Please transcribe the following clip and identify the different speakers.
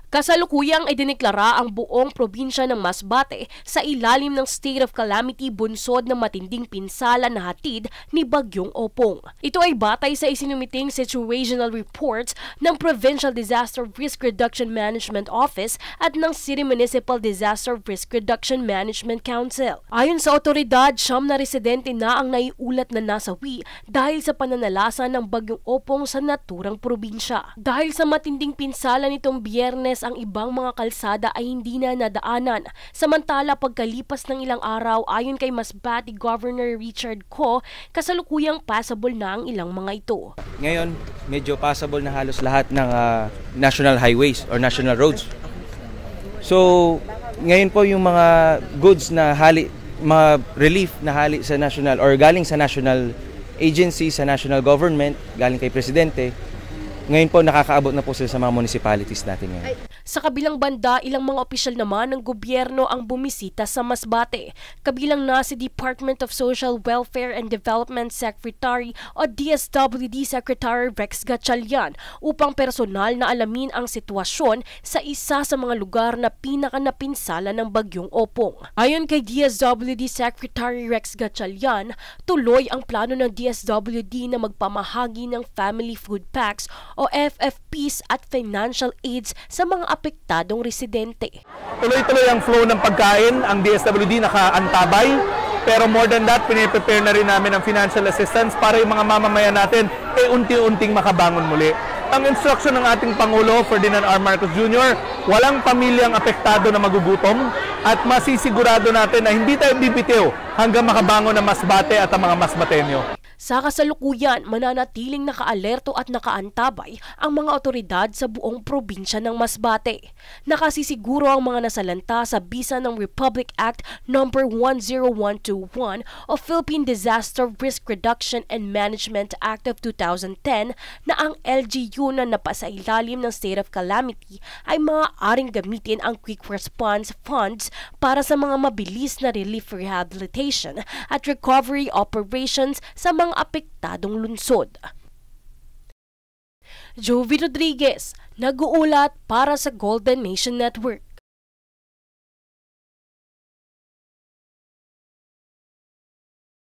Speaker 1: Kasalukuyang idineklara ang buong probinsya ng Masbate sa ilalim ng state of calamity bunsod ng matinding pinsala na hatid ni Bagyong Opong. Ito ay batay sa isinumiting situational reports ng Provincial Disaster Risk Reduction Management Office at ng City Municipal Disaster Risk Reduction Management Council. Ayon sa otoridad, 9 na residente na ang naiulat na nasawi dahil sa pananalasa ng Bagyong Opong sa naturang probinsya. Dahil sa matinding pinsala nitong Biyernes, ang ibang mga kalsada ay hindi na nadaanan. Samantala, pagkalipas ng ilang araw, ayon kay Masbate Governor Richard Ko, kasalukuyang passable na ang ilang mga ito.
Speaker 2: Ngayon, medyo passable na halos lahat ng national highways or national roads. So, ngayon po yung mga goods na hali, mga relief na hali sa national or galing sa national agency, sa national government, galing kay Presidente, ngayon po nakakaabot na po sila sa mga municipalities natin ngayon.
Speaker 1: Sa kabilang banda, ilang mga opisyal naman ng gobyerno ang bumisita sa Masbate. Kabilang na si Department of Social Welfare and Development Secretary o DSWD Secretary Rex Gatchalian upang personal na alamin ang sitwasyon sa isa sa mga lugar na pinakanapinsala ng Bagyong Opong. Ayon kay DSWD Secretary Rex Gatchalian, tuloy ang plano ng DSWD na magpamahagi ng Family Food Packs o FFPs at financial aids sa mga apektadong residente.
Speaker 3: Tuloy-tuloy ang flow ng pagkain, ang DSWD nakaantabay, pero more than that, piniprepare na rin namin ang financial assistance para yung mga mamamayan natin unti-unting makabangon muli. Ang instruction ng ating Pangulo, Ferdinand R. Marcos Jr., walang pamilyang apektado na magugutom at masisigurado natin na hindi tayo bibitiw hanggang makabangon ang Masbate at ang mga Masbateño.
Speaker 1: Sa kasalukuyan, mananatiling nakaalerto at nakaantabay ang mga otoridad sa buong probinsya ng Masbate. Nakasisiguro ang mga nasalanta sa bisa ng Republic Act No. 10121 o Philippine Disaster Risk Reduction and Management Act of 2010 na ang LGU na napasailalim ng state of calamity ay maaaring gamitin ang quick response funds para sa mga mabilis na relief rehabilitation at recovery operations sa mga apektadong lungsod. Jovi Rodriguez, nag-uulat para sa Golden Nation Network.